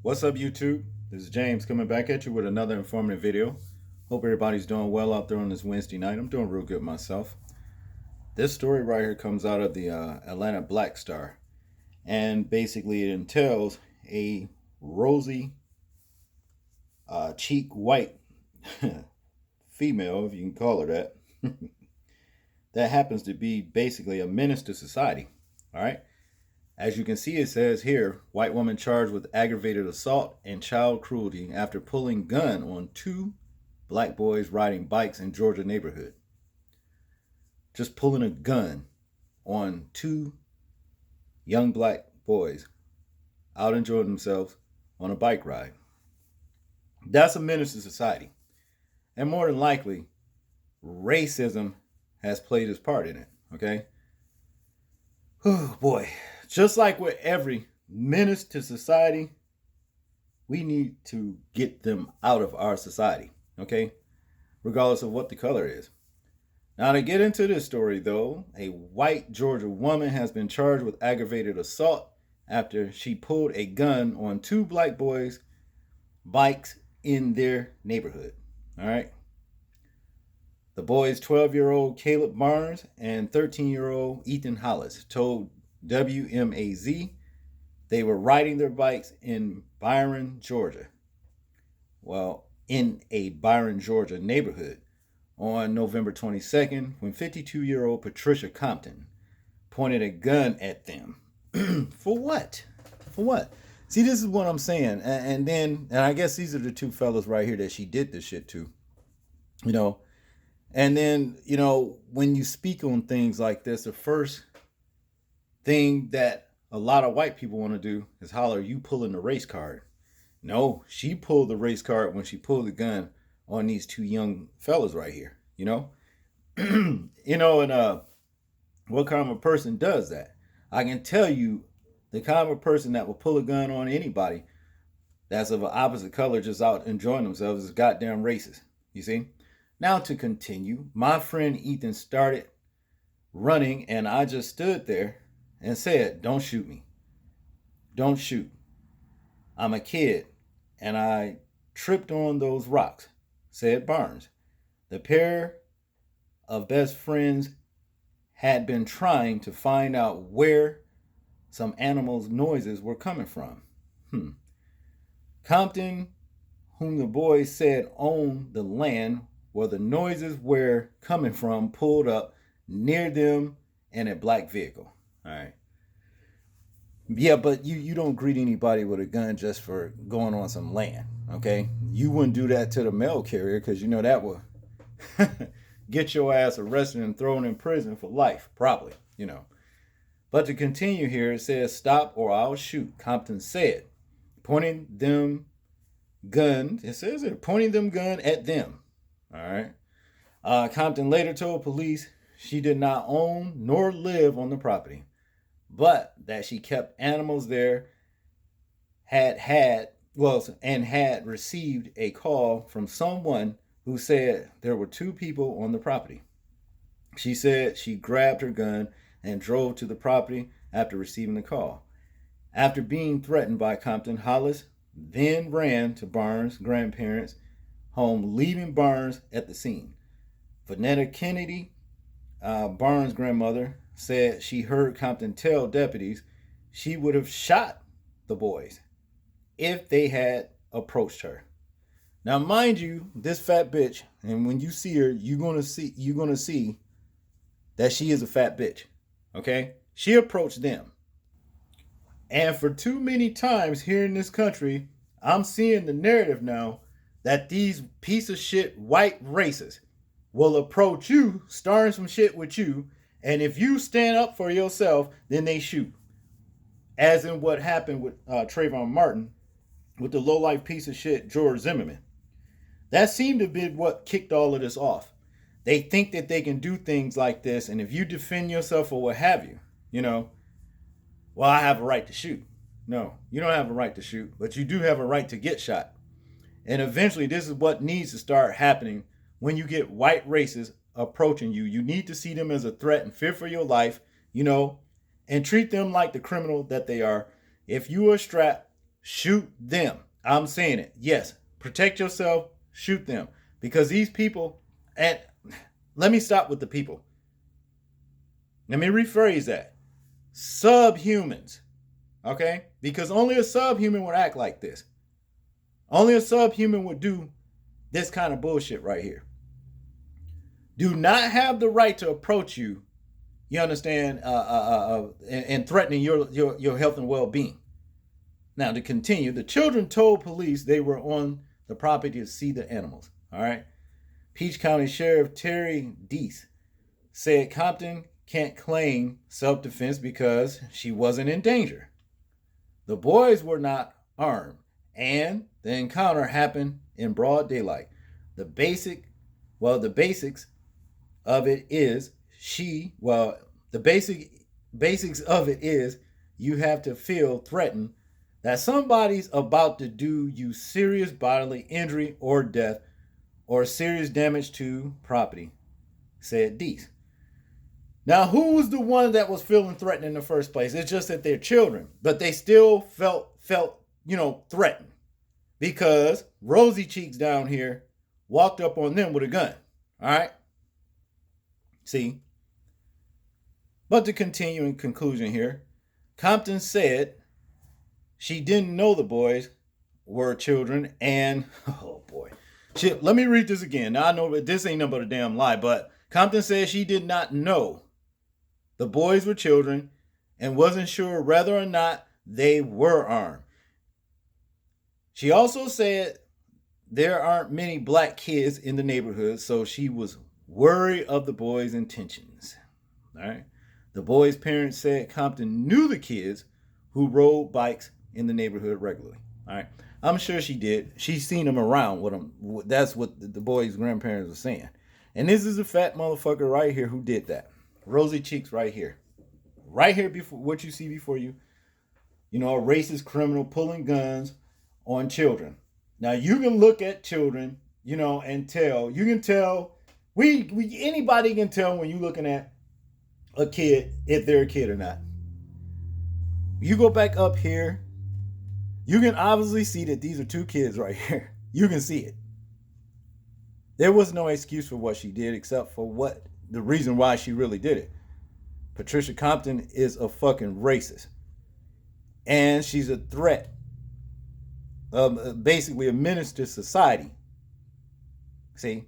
What's up, YouTube? This is James coming back at you with another informative video. Hope everybody's doing well out there on this Wednesday night. I'm doing real good myself. This story right here comes out of the Atlanta Black Star, and basically it entails a rosy, cheek white female, if you can call her that, that happens to be basically a menace to society. All right. As you can see, it says here, white woman charged with aggravated assault and child cruelty after pulling gun on two black boys riding bikes in Georgia neighborhood. Just pulling a gun on two young black boys out enjoying themselves on a bike ride. That's a menace to society. And more than likely, racism has played its part in it. Okay? Oh boy. Just like with every menace to society, we need to get them out of our society, okay? Regardless of what the color is. Now, to get into this story, though, a white Georgia woman has been charged with aggravated assault after she pulled a gun on two black boys' bikes in their neighborhood, all right? The boys, 12-year-old Caleb Barnes and 13-year-old Ethan Hollis, told WMAZ they were riding their bikes in Byron, Georgia. Well, in a Byron, Georgia neighborhood on November 22nd when 52-year-old Patricia Compton pointed a gun at them. For what? For what? See, this is what I'm saying. And I guess these are the two fellas right here that she did this shit to. You know, and then, when you speak on things like this, the first thing that a lot of white people want to do is holler, you pulling the race card. No, she pulled the race card when she pulled the gun on these two young fellas right here, and what kind of a person does that? I can tell you the kind of a person that will pull a gun on anybody that's of an opposite color just out enjoying themselves is goddamn racist. You see? Now to continue, my friend Ethan started running and I just stood there and said, don't shoot me. Don't shoot. I'm a kid and I tripped on those rocks, said Barnes. The pair of best friends had been trying to find out where some animals' noises were coming from. Compton, whom the boys said owned the land where the noises were coming from, pulled up near them in a black vehicle. All right. Yeah, but you don't greet anybody with a gun just for going on some land, okay? You wouldn't do that to the mail carrier because that would get your ass arrested and thrown in prison for life, probably. But to continue here, it says, stop or I'll shoot, Compton said, pointing them gun. It says it, pointing them gun at them. All right. Compton later told police she did not own nor live on the property, but that she kept animals there, had received a call from someone who said there were two people on the property. She said she grabbed her gun and drove to the property after receiving the call. After being threatened by Compton, Hollis then ran to Barnes' grandparents' home, leaving Barnes at the scene. Vanetta Kennedy, Barnes' grandmother, said she heard Compton tell deputies she would have shot the boys if they had approached her. Now, mind you, this fat bitch, and when you see her, you're gonna see that she is a fat bitch. Okay? She approached them. And for too many times here in this country, I'm seeing the narrative now that these piece of shit white racists will approach you, starting some shit with you, and if you stand up for yourself, then they shoot. As in what happened with Trayvon Martin with the low-life piece of shit George Zimmerman. That seemed to be what kicked all of this off. They think that they can do things like this, and if you defend yourself or what have you, well, I have a right to shoot. No, you don't have a right to shoot, but you do have a right to get shot. And eventually, this is what needs to start happening when you get white racists approaching you. You need to see them as a threat and fear for your life, and treat them like the criminal that they are. If you are strapped, shoot them. I'm saying it. Yes, protect yourself, shoot them. Because these people, and let me stop with the people. Let me rephrase that. Subhumans, okay? Because only a subhuman would act like this. Only a subhuman would do this kind of bullshit right here. Do not have the right to approach you, you understand, and threatening your health and well-being. Now, to continue, the children told police they were on the property to see the animals. All right. Peach County Sheriff Terry Deese said Compton can't claim self-defense because she wasn't in danger. The boys were not armed, and the encounter happened in broad daylight. The basics of it is basics of it is you have to feel threatened that somebody's about to do you serious bodily injury or death or serious damage to property, said Deese. Now, who was the one that was feeling threatened in the first place? It's just that they're children, but they still felt threatened because Rosy Cheeks down here walked up on them with a gun. All right? See? But to continue in conclusion here, Compton said she didn't know the boys were children and, oh boy. Shit, let me read this again. Now I know that this ain't nothing but a damn lie, but Compton said she did not know the boys were children and wasn't sure whether or not they were armed. She also said there aren't many black kids in the neighborhood, so she was worried of the boys' intentions. All right. The boys' parents said Compton knew the kids who rode bikes in the neighborhood regularly. All right. I'm sure she did. She's seen them around with them. That's what the boys' grandparents were saying. And this is a fat motherfucker right here who did that. Rosy Cheeks right here. Right here before what you see before you. You know, a racist criminal pulling guns on children. Now you can look at children, you know, and tell. You can tell. Anybody can tell when you're looking at a kid if they're a kid or not. You go back up here, you can obviously see that these are two kids right here. You can see it. There was no excuse for what she did except for the reason why she really did it. Patricia Compton is a fucking racist. And she's a threat. Basically a menace to society. See?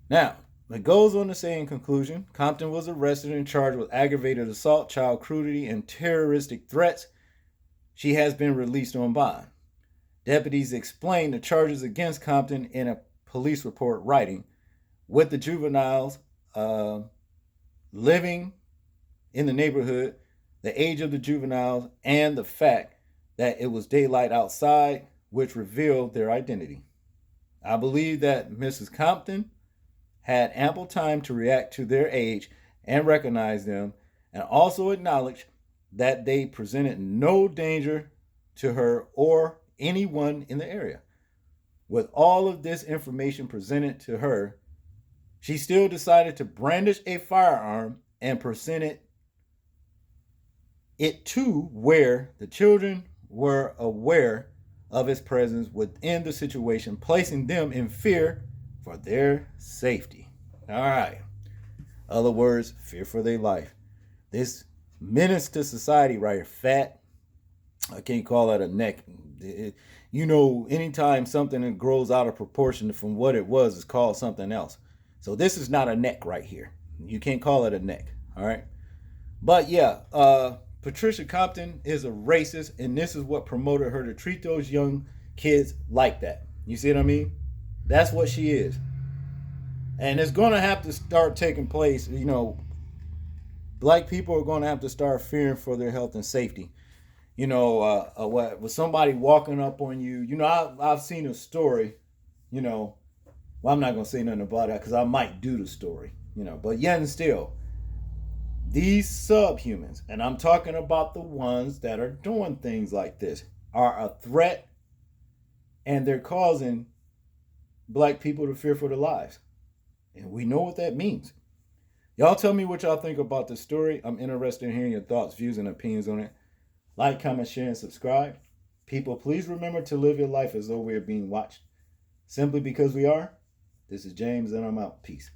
Now, it goes on to say in conclusion, Compton was arrested and charged with aggravated assault, child cruelty, and terroristic threats. She has been released on bond. Deputies explained the charges against Compton in a police report writing, with the juveniles living in the neighborhood, the age of the juveniles, and the fact that it was daylight outside, which revealed their identity. I believe that Mrs. Compton had ample time to react to their age and recognize them, and also acknowledge that they presented no danger to her or anyone in the area. With all of this information presented to her, she still decided to brandish a firearm and presented it to where the children were aware of its presence within the situation, placing them in fear for their safety. All right. Other words, fear for their life. This menace to society right here, fat. I can't call that a neck. You know, anytime something grows out of proportion from what it was, it's called something else. So this is not a neck right here. You can't call it a neck. All right. But yeah, Patricia Compton is a racist, and this is what promoted her to treat those young kids like that. You see what I mean? That's what she is. And it's going to have to start taking place. You know, black people are going to have to start fearing for their health and safety. You know, with somebody walking up on you. You know, I've seen a story, you know. Well, I'm not going to say nothing about that because I might do the story, you know. But yet and still, these subhumans, and I'm talking about the ones that are doing things like this, are a threat, and they're causing black people to fear for their lives. And we know what that means. Y'all tell me what y'all think about this story. I'm interested in hearing your thoughts, views, and opinions on it. Like, comment, share, and subscribe. People, please remember to live your life as though we are being watched. Simply because we are. This is James, and I'm out. Peace.